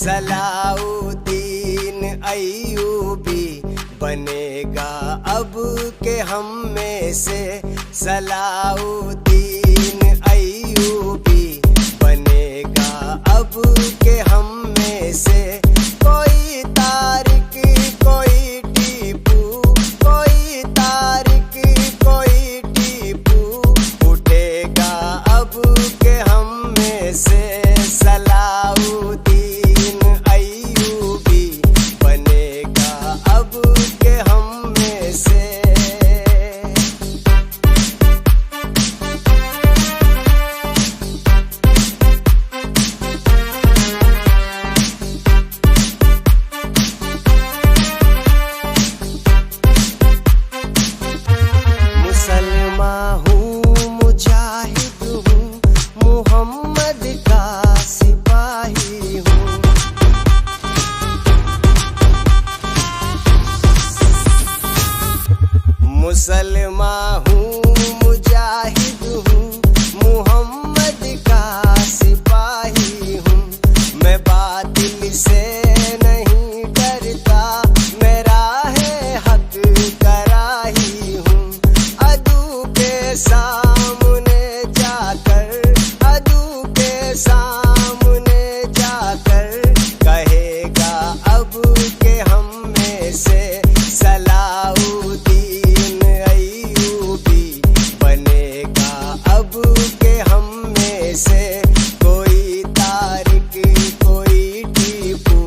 Salauddin Ayyubi बनेगा अब के हम में से। सलाउद्दीन अय्यूबी बनेगा अब के हम में से। कोई तारिक कोई टीपू, कोई तारिक कोई टीपू, उठेगा अब के हम में से। सलाउद्दीन अय्यूबी बनेगा अब के हम में से। मुसलमान हूँ, मुजाहिद हूँ, मोहम्मद का सिपाही हूँ। मुसलमान हूँ, मुजाहिद हूँ, मोहम्मद का सिपाही हूँ। मैं बातिल से नहीं डरता, मैं राहे हक का राही हूँ। अदू के सामने जाकर, अदू के सामने जाकर कहेगा अब के हम में से। सलाउद्दीन अय्यूबी बनेगा अब के हम में से। कोई तारिक कोई टीपू,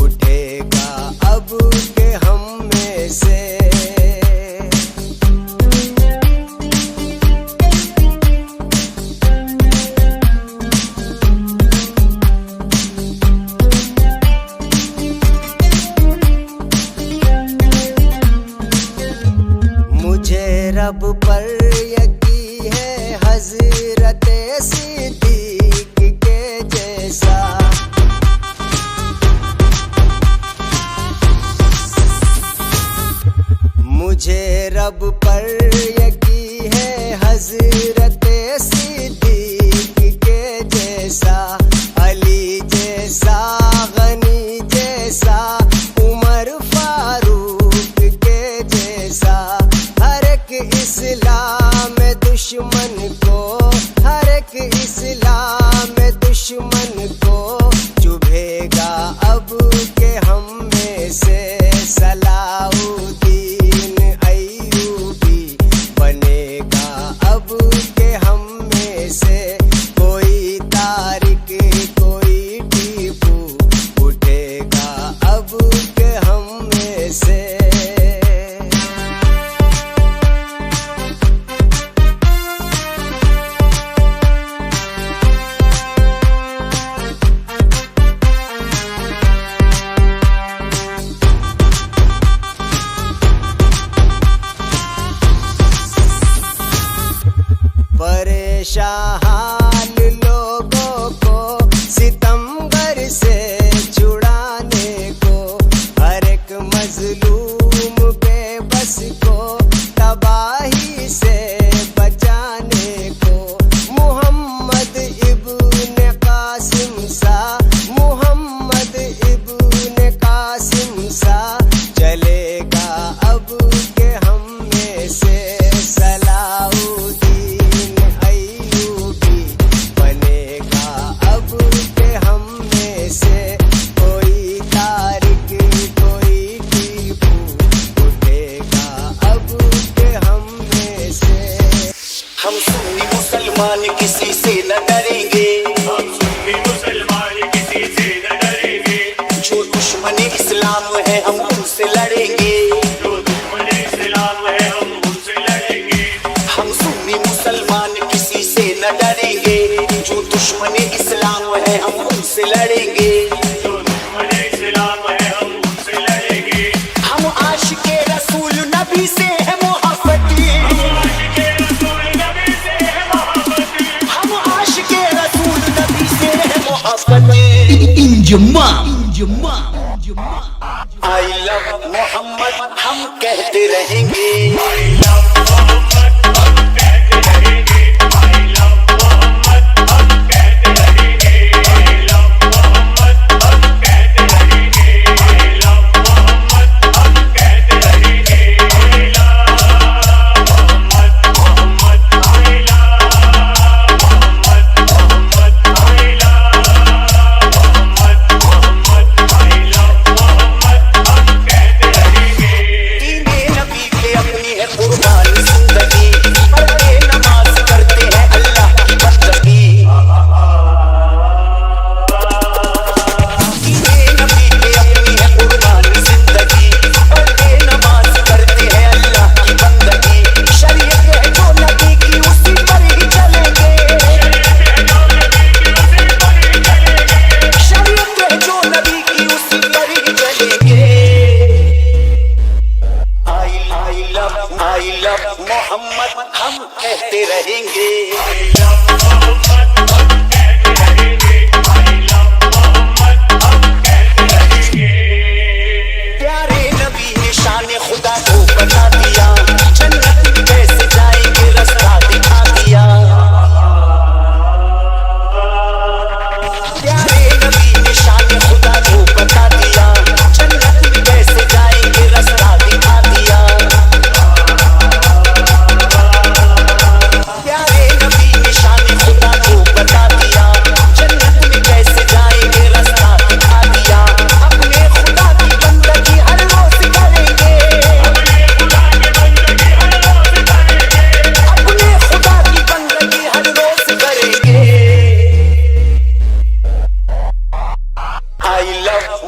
उठेगा अब के हम में से। मुझे रब पर यकीन है हजरत सिद्दीक के जैसा। मुझे रब पर यकीन है हजरत सिद्दीक के जैसा। अली जैसा, गनी जैसा, उमर फारूक के जैसा। हर एक इस्लाम दुश्मन को, हर एक इस्लाम दुश्मन को चुभेगा अब के हम में से। सलाउद्दीन अय्यूबी बनेगा अब के हम में से। कोई तारिक कोई टीपू, उठेगा अब के हम में से। परेशान लोगों को सितमगर से छुड़ाने को, हर एक मजलूम बेबस को तबाही से बचाने को। मोहम्मद इब्न कासिम सा, मोहम्मद इब्न कासिम सा चलेगा अब के हम में से। सलाउद्दीन अय्यूबी बनेगा अब के हम में से। कोई तारिक कोई टीपू, उठेगा अब के हम में से। हम सुन्नी मुसलमान किसी से न डरेंगे, हम सुन्नी मुसलमान किसी से न डरेंगे। जो दुश्मन इस्लाम है हम उनसे लड़ेंगे, जो दुश्मन इस्लाम है हम उनसे लड़ेंगे। हम सुन्नी मुसलमान किसी से न डरेंगे। जो दुश्मन इस्लाम है हम उनसे लड़ेंगे, जो दुश्मन इस्लाम है हम उनसे लड़ेंगे। हम आशिके रसूल नबी से है मोहब्बती, आशिके रसूल नबी से है मोहब्बती। हम आशिके रसूल नबी से है मोहब्बती। आई लव मोहम्मद हम कहते रहेंगे। I love मोहम्मद हम कहते रहेंगे। I love मोहम्मद हम कहते रहेंगे। I love मोहम्मद हम कहते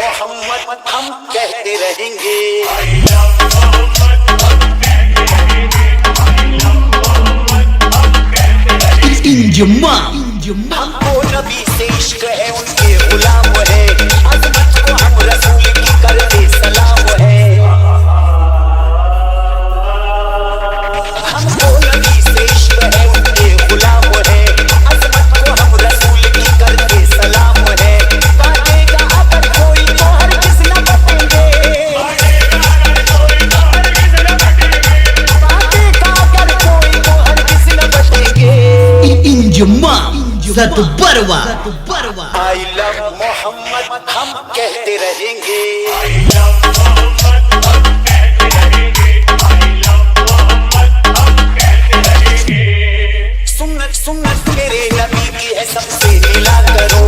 मोहम्मद हम कहते रहेंगे। I love Muhammad, हम कहते रहेंगे। I love Muhammad, हम कहते रहेंगे। हमको नबी से इश्क है, उनके गुलाम है, अज़मत को हम रसूल की करते सलाम है। हमको नबी से इश्क है, उनके गुलाम है, अज़मत को हम रसूल की करते सलाम है। बातेगा अगर कोई तो हरगिज़ न बटेंगे, बातेगा अगर कोई तो हरगिज़ न बटेंगे। Satu barwa. I love Mohammad हम कहते रहेंगे। I love Muhammad, हम कहते रहेंगे। I love Muhammad, हम कहते रहेंगे। सुन्नत सुन्नत मेरे नबी की है, सबसे मिला करो,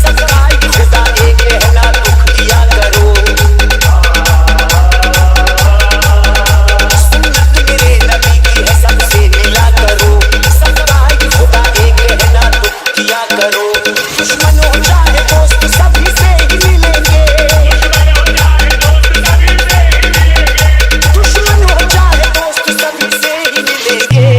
सबका खुदा एक है ना, दुख दिया करो। सुन्नत मेरे नबी की है, सबसे मिला करो, सबका खुदा एक है ना, दुख दिया करो। दुश्मन हो चाहे दोस्त सभी से ही मिलेंगे, दुश्मन हो चाहे दोस्त सभी से ही मिलेंगे।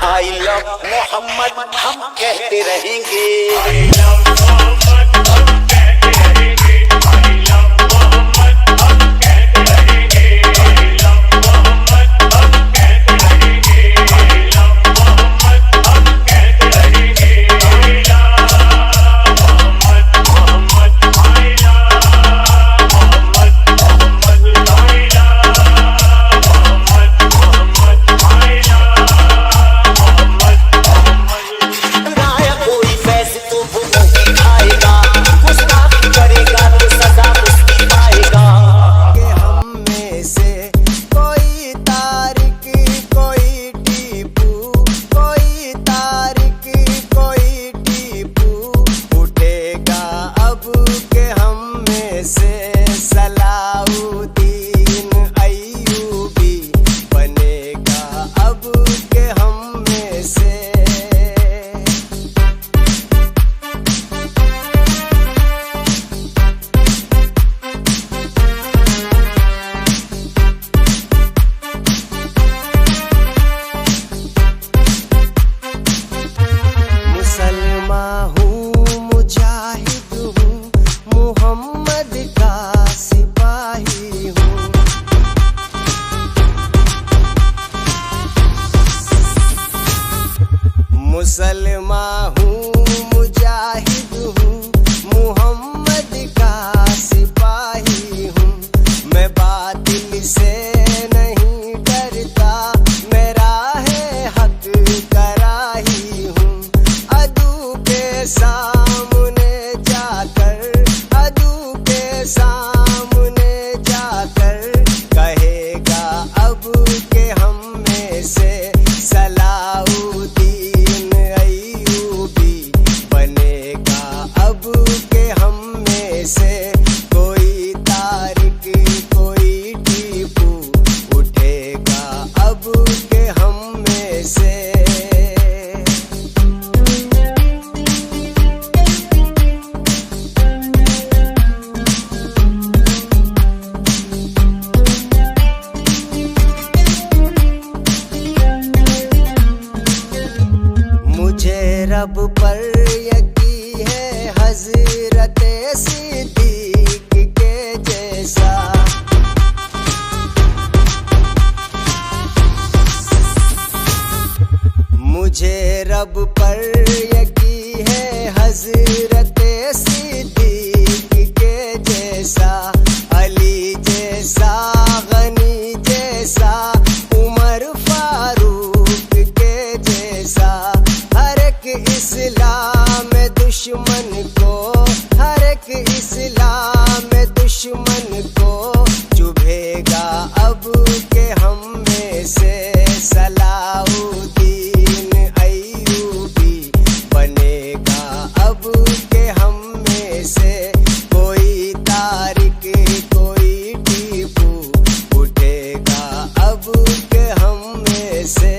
I love मोहम्मद हम कहते रहेंगे। I love Muhammad, हम कहते रहेंगे। I love Muhammad, हम कहते रहेंगे। I love Muhammad, हम कहते रहेंगे। I love Muhammad, हम कहते रहेंगे। I love Muhammad, Muhammad, I love Muhammad, Muhammad, I love Muhammad, Muhammad, I love Muhammad, Muhammad। राया कोई फैज़ तो वो मुँह खाएगा, गुस्ताखी करेगा तो सजा उसकी पाएगा। कि हम में से कोई तारिक कोई टीपू, कोई तारिक कोई टीपू उठेगा अब के हम में से सलाउद्दीन अय्यूबी बनेगा अब के हम में से। मुसलमान हूँ, मुजाहिद हूँ, मुहम्मद का सिपाही हूँ। मुसलमान हूँ, मुजाहिद हूँ, मुहम्मद का सिपाही हूँ। मैं बातिल से नहीं डरता, मेरा है हक कराही हूँ। अदू के सामने जाकर, अदू के सामने जाकर कहेगा अब के हम में से सलाउद्दीन अय्यूबी बनेगा अब के हम में से। कोई तारिक कोई टीपू उठेगा अब के हम में से। मुझे रब पर यकीन है, हज़रत सिद्दीक के जैसा। मुझे रब पर यकीन है, हज़रत सिद्दीक के जैसा। अली जैसा, गनी जैसा, उमर फारूक के जैसा। हर एक इस्लाम दुश्मन को, हर एक इस्लाम दुश्मन को चुभेगा अब के हम में से सलाउद्दीन अय्यूबी बनेगा अब के हम में से। कोई तारिक कोई टीपू उठेगा अब के हम में से।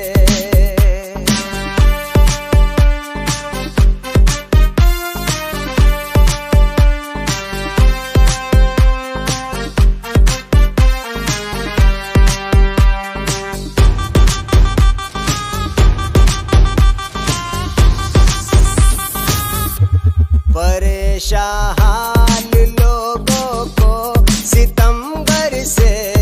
परेशान हाल लोगों को सितमगर से